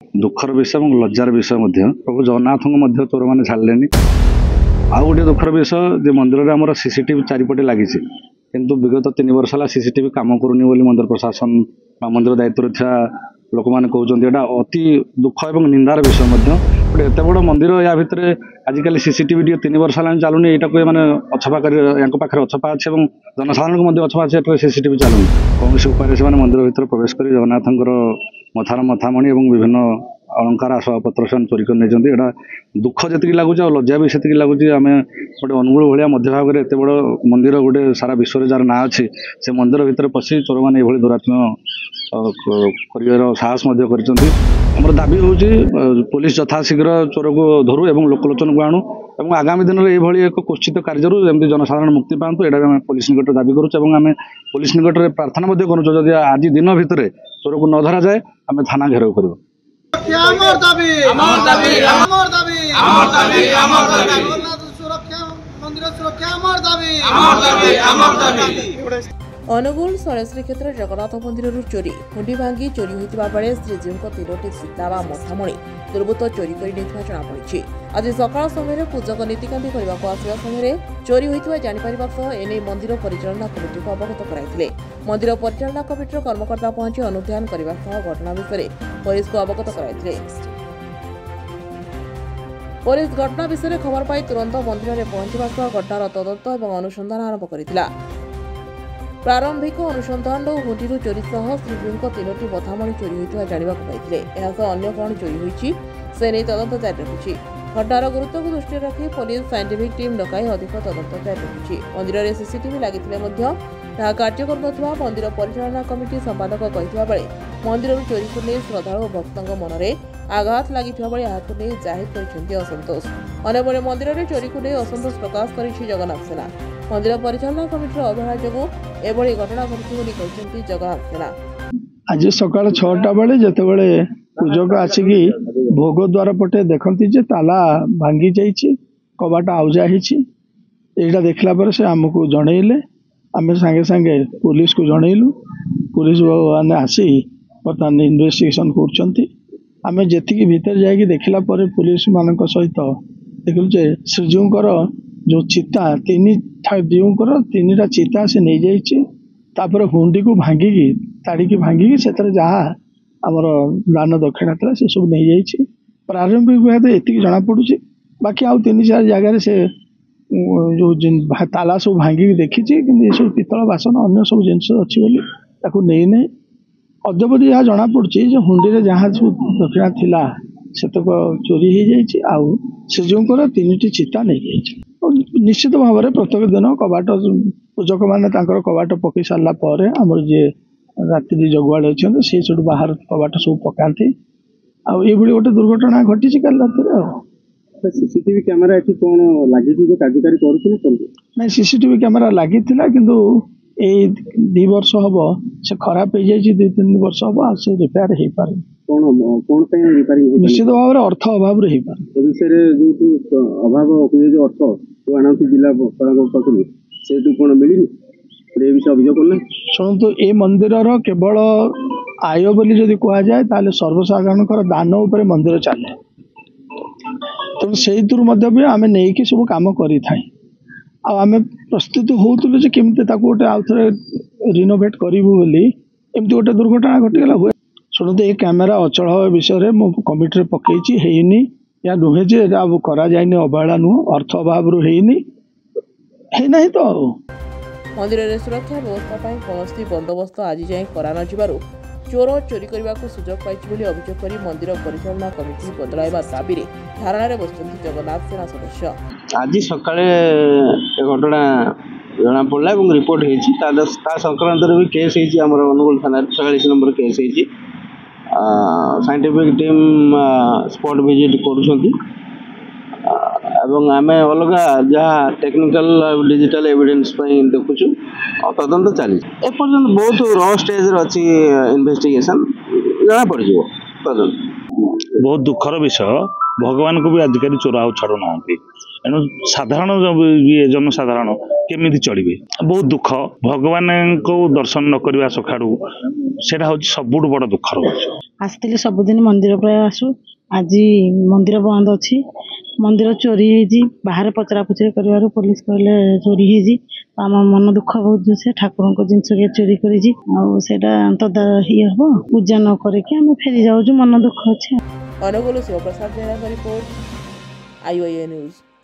दुखर विषय और लज्जार विषय प्रभु जगन्नाथ चोर मैंने छाड़े आउ गोटे दुखर विषय जे मंदिर में आम सीसीटीवी चारिपटे लगी किंतु विगत 3 वर्ष है सीसीटीवी कम करूनी मंदिर प्रशासन मंदिर दायित्व था लोक मैंने कहते हैं अति दुख और निंदार विषय गोटे एत बड़ मंदिर या भितर आजिकल सीसीटीवी 3 वर्ष है चलुनी यहाँ मैंने अछपा पाखे अछपा अच्छे और जनसाधारण अछपा अच्छे सीसीटीवी चलुनी कौन उपाय से मंदिर भर प्रवेश कर जगन्नाथ मथार मथामणि और विभिन्न अलंकार आसबाबपत्र से चोरी कर नहीं दुख जी लगुच और लज्जा भी से लगुच आम गोटे अनुगुल भाया मध्य भाग में एत बड़ मंदिर गोटे सारा विश्व जार ना अच्छी से मंदिर भितर पशि चोर मैंने ये दुरात्म्य कर साहस कर दाबी हूँ पुलिस यथाशीघ्र चोर को धरू और लोकलोचन को आणु और आगामी दिन में ये एक कुत्सित कार्य जमी जनसाधारण मुक्ति पातु यहाँ पुलिस निकट दाबी करुँ पुलिस निकट में प्रार्थना करुँ आज दिन भितर चोर को न धरा जाए आम थाना घेराव कर अनुगुल सरस्वती क्षेत्र जगन्नाथ मंदिर चोरी हुंडी भांगी चोरी होता बेले श्रीजीव तीनोटी सीता व मथामणि दुर्बृत्त चोरी कर जमापड़ी। आज सकाल समय पूजक नीतिकांति करने आसवा समय चोरी होता जापर एने मंदिर परिचालना कमिटी को अवगत कराई। मंदिर परिचालना कमिटर कर्मकर्ता पहुंची अनुधान करने घटना विषय पुलिस को अवगत कराई। पुलिस घटना विषय खबर पाई तुरंत मंदिर में पहुंचवा सह घटनार तदंत और अनुसंधान आरंभ करथिला। प्रारंभिक अनुसंधान हुंडी चोरी सह श्रीजीव तीनोटी मथामणि चोरी होता जानवाक पाई। अन्य कौन चोरी होती से नहीं तदंत जारी रखी। घटनार गुरुत्व को दृष्टि रखी पुलिस साइंटिफिक टीम डकाई अधिक तदंत जारी रखी। मंदिर में सीसीटीवी लगी कार्य कर मंदिर परिचालना कमिटी संपादक कहता बेले मंदिर चोरी को नहीं श्रद्धालु भक्तों मन में आघात लगी नहीं जाहिर कर असंतोष। अन्यपटे मंदिर में चोरी को नहीं असंतोष प्रकाश कर जगन्नाथ सेना मंदिर परिचालना कमिटी अवहेला जो एभली घटना घटी जगन्नाथ सेना। आज सकाल 6टा बेले जिते पूजक आसिकी भोग द्वार पटे देखती जे ताला भांगी जाइए कबाट आउजा होटा देखला पर से आमको जनइले आम सांगे सांगे पुलिस को जनइलु पुलिस मैंने आसी बर्तमान इन्वेस्टिगेशन करम जी भीतर जाकि देखला पर पुलिस मान सहित देखल श्रीजीवर जो चिता जीवर 3टा चिता से नहीं जापर हुंडी को भांगिकी ताड़ी भांगिकी से जहाँ आमर दान दक्षिणा था से सब नहीं जाइए। प्रारंभिक भाव तो ये जना पड़ुची बाकी आउ 3-4 जगह से जो ताला सब भांगिकी देखी कि सब पितल बासन अन्य सब जिनस अच्छी नहीं नहीं अद्यपति यहाँ जना पड़ी जो हुंडी जहाँ सब दक्षिणा थिला से चोरी हो जाए श्रीजीवर 3टी चिता नहीं जाइए। निश्चित भाव में प्रत्येक दिन कबाट पूजक मैंने कबाट पकई सारापर आमर जी रात्रि जगुआड़े अच्छा सी सब बाहर कबाट सब पकाती आई गोटे दुर्घटना घटी कल रात सीसीटीवी कैमेरा एठी कौन लगी जो कार्यकारी कर सीसीटीवी कैमेरा लगी किंतु ये 2 वर्ष हम से खराब हो जाए 2-3 वर्ष हम से रिपेयर हो पारे निश्चित भाव में अर्थ अभाव विषय जो अभाव हुए जो अर्थ जो आना जिला पाखु से कौन मिलनी विषय अभियोग कले शुणु ये मंदिर केवल आय बोली जदि कह जाए ताले सर्वसाधारण दान उपर मंदिर चले तेणु से भी आम नहीं सब कम कर आम प्रस्तुत होतु केमती गोटे आउ थे रिनोवेट करूँ एमती गोटे दुर्घटना घटीगला हुए शुणु ये कैमेरा अचल विषय मो कमिटी पकई है या नुहे जे करा जाए अवहेला नुह अर्थ अभाव है तो मंदिर में सुरक्षा व्यवस्था कौन बंदोबस्त आज जाए कर चोर चोरी करने को सुजोग पाई अभियोग कर मंदिर परिचालना कमिटी बदलाइवा दाबी धारणा बसुंट जगन्नाथ सेना सदस्य। आज सका घटना जना पड़ा रिपोर्ट होता संक्रांत भी केस होमर अनुगुल थाना 46 number case scientific team spot visit करुँच आम अलग जहाँ टेक्निकल डिजिटल एविडेंस देखुचु तदंत चली एपर्यंत बहुत र स्टेज अच्छी इन्वेस्टिगेशन जना पड़ तदंत बहुत दुखर विषय भगवान को भी आजिकल चोर आउ छाड़ू ना एणु साधारण ये जनसाधारण केमी चलिए बहुत दुख भगवान को दर्शन न करवा सकाड़ू से सबुठ बड़ दुखर विषय। ଆସିଥିଲି ସବୁଦିନ ମନ୍ଦିର ପ୍ରାୟ ଆସୁ। ଆଜି ମନ୍ଦିର ବନ୍ଦ ଅଛି, ମନ୍ଦିର ଚୋରି ହେଇଛି। ବାହାରେ ପଚରାପଚରି କରିବାରୁ ପୋଲିସ କହିଲେ ଚୋରି ହେଇଛି। ଆମ ମନ ଦୁଃଖ ବହୁତ ସେ ଠାକୁରଙ୍କ ଜିନିଷ କିଏ ଚୋରି କରିଛି। ଆଉ ସେଇଟା ଇଏ ହବ, ପୂଜା ନ କରିକି ଆମେ ଫେରି ଯାଉଛୁ, ମନ ଦୁଃଖ ଅଛି। ଅନୁଗୁଳ ଶିବପ୍ରସାଦ ଜେନାଙ୍କ ରିପୋର୍ଟ, IOA ନ୍ୟୁଜ୍।